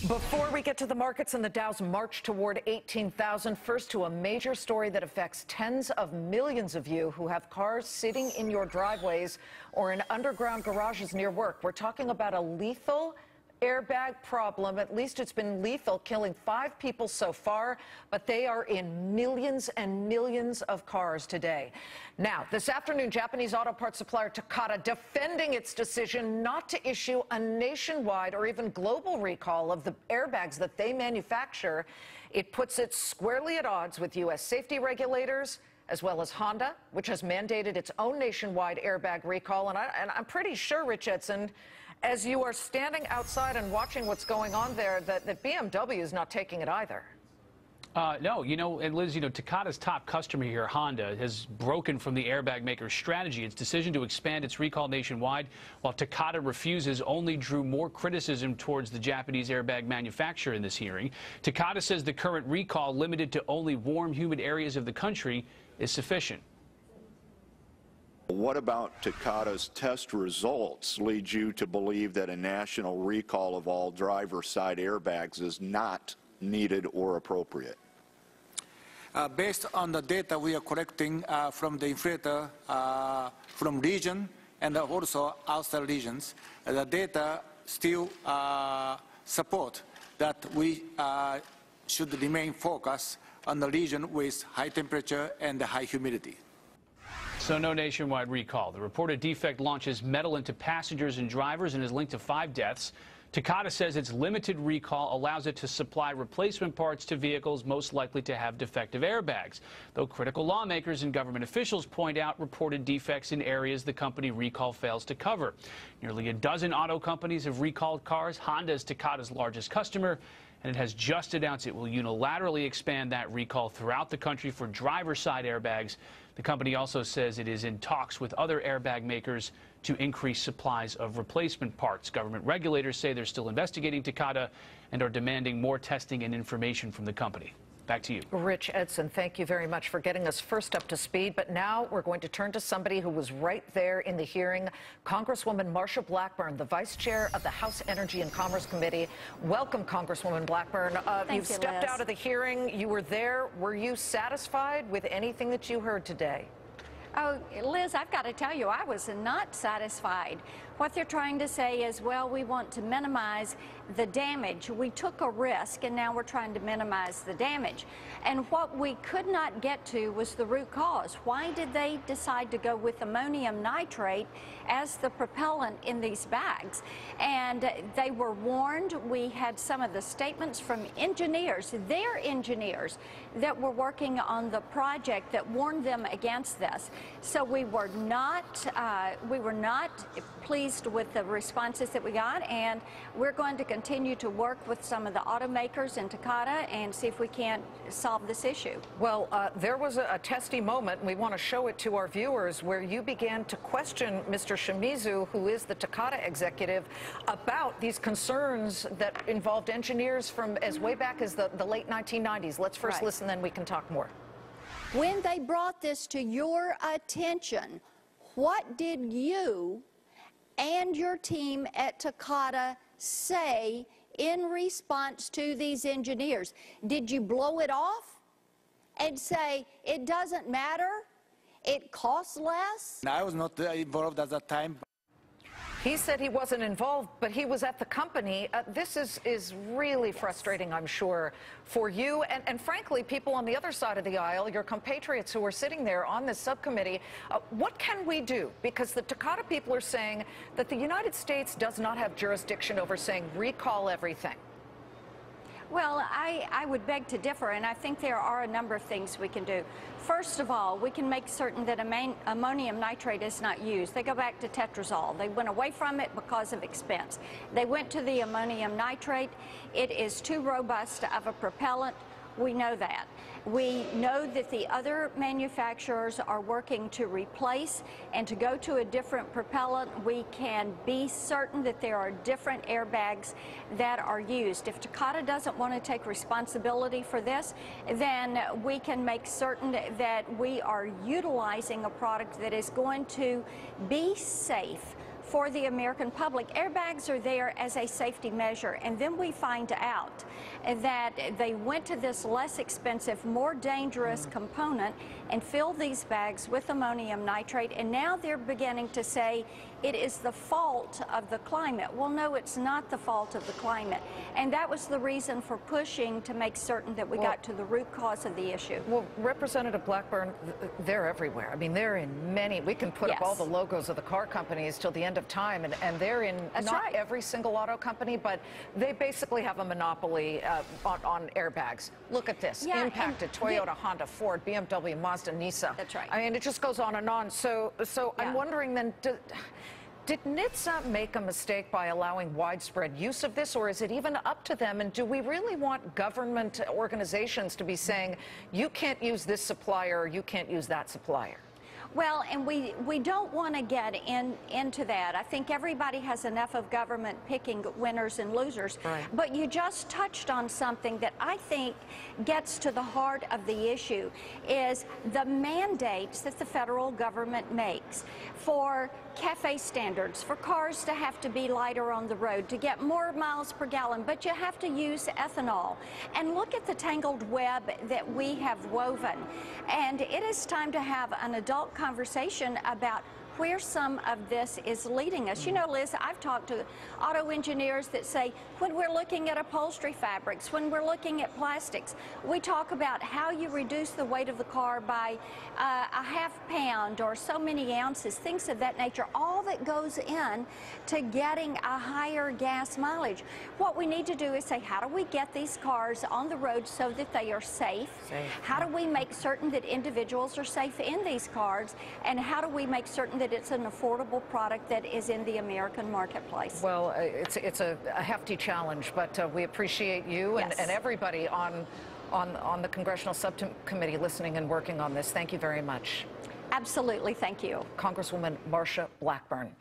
Before we get to the markets and the Dow's march toward 18,000, first to a major story that affects tens of millions of you who have cars sitting in your driveways or in underground garages near work. We're talking about a lethal airbag problem. At least it's been lethal, killing 5 people so far, but they are in millions and millions of cars today. Now, this afternoon, Japanese auto parts supplier Takata defending its decision not to issue a nationwide or even global recall of the airbags that they manufacture. It puts it squarely at odds with U.S. safety regulators, as well as Honda, which has mandated its own nationwide airbag recall. And I'm pretty sure, Rich Edson, as you are standing outside and watching what's going on there, that BMW is not taking it either. No, and Liz, Takata's top customer here, Honda, has broken from the airbag maker's strategy. Its decision to expand its recall nationwide, while Takata refuses, only drew more criticism towards the Japanese airbag manufacturer in this hearing. Takata says the current recall, limited to only warm, humid areas of the country, is sufficient. What about Takata's test results lead you to believe that a national recall of all driver's side airbags is not needed or appropriate? Based on the data we are collecting from the inflator, from region and also outside regions, the data still support that we should remain focused on the region with high temperature and high humidity. So no nationwide recall. The reported defect launches metal into passengers and drivers and is linked to 5 deaths. Takata says its limited recall allows it to supply replacement parts to vehicles most likely to have defective airbags, though critical lawmakers and government officials point out reported defects in areas the company recall fails to cover. Nearly a dozen auto companies have recalled cars. Honda is Takata's largest customer, and it has just announced it will unilaterally expand that recall throughout the country for driver's side airbags. The company also says it is in talks with other airbag makers to increase supplies of replacement parts. Government regulators say they're still investigating Takata and are demanding more testing and information from the company. Back to you. Rich Edson, thank you very much for getting us first up to speed. But now we're going to turn to somebody who was right there in the hearing, Congresswoman Marsha Blackburn, the Vice Chair of the House Energy and Commerce Committee. Welcome, Congresswoman Blackburn. You've stepped out of the hearing. You were there. Were you satisfied with anything that you heard today? Oh, Liz, I've got to tell you, I was not satisfied. What they're trying to say is, well, we want to minimize the damage. We took a risk, and now we're trying to minimize the damage. And what we could not get to was the root cause. Why did they decide to go with ammonium nitrate as the propellant in these bags? And they were warned. We had some of the statements from engineers, their engineers, that were working on the project that warned them against this. So we were not pleased with the responses that we got, and we're going to continue to work with some of the automakers in Takata and see if we can't solve this issue. Well, there was a testy moment, and we want to show it to our viewers, where you began to question Mr. Shimizu, who is the Takata executive, about these concerns that involved engineers from as way back as the late 1990s. Let's first listen, then we can talk more. When they brought this to your attention, what did you and your team at Takata say in response to these engineers? Did you blow it off and say, it doesn't matter, it costs less? I was not involved at that time. He said he wasn't involved, but he was at the company. This is really frustrating, I'm sure, for you and frankly, people on the other side of the aisle, your compatriots who are sitting there on this subcommittee. What can we do? Because the Takata people are saying that the United States does not have jurisdiction over saying recall everything. Well, I would beg to differ, and I think there are a number of things we can do. First of all, we can make certain that ammonium nitrate is not used. They go back to tetrazole. They went away from it because of expense. They went to the ammonium nitrate. It is too robust of a propellant. We know that. We know that the other manufacturers are working to replace and to go to a different propellant. We can be certain that there are different airbags that are used. If Takata doesn't want to take responsibility for this, then we can make certain that we are utilizing a product that is going to be safe for the American public. Airbags are there as a safety measure, and then we find out that they went to this less expensive, more dangerous component and filled these bags with ammonium nitrate, and now they're beginning to say it is the fault of the climate. Well, no, it's not the fault of the climate, and that was the reason for pushing to make certain that we got to the root cause of the issue. Well, Representative Blackburn, they're everywhere. I mean, they're in many. We can put up all the logos of the car companies till the end of time, and they're in not every single auto company, but they basically have a monopoly on airbags. Look at this. Impacted Toyota, Honda, Ford, BMW, Mazda, Nissan. That's right. I mean, it just goes on and on. So I'm wondering then, did NHTSA make a mistake by allowing widespread use of this, or is it even up to them? And do we really want government organizations to be saying, you can't use this supplier, you can't use that supplier? Well, and we don't want to get into that. I think everybody has enough of government picking winners and losers. Right. But you just touched on something that I think gets to the heart of the issue, is the mandates that the federal government makes for CAFE standards, for cars to have to be lighter on the road, to get more miles per gallon, but you have to use ethanol. And look at the tangled web that we have woven. And it is time to have an adult conversation about where some of this is leading us. You know, Liz, I've talked to auto engineers that say when we're looking at upholstery fabrics, when we're looking at plastics, we talk about how you reduce the weight of the car by a half pound or so many ounces, things of that nature, all that goes in to getting a higher gas mileage. What we need to do is say, how do we get these cars on the road so that they are safe? How do we make certain that individuals are safe in these cars? And how do we make certain that it's an affordable product that is in the American marketplace? Well, it's a hefty challenge, but we appreciate you and everybody on the Congressional Subcommittee listening and working on this. Thank you very much. Absolutely. Thank you. Congresswoman Marsha Blackburn.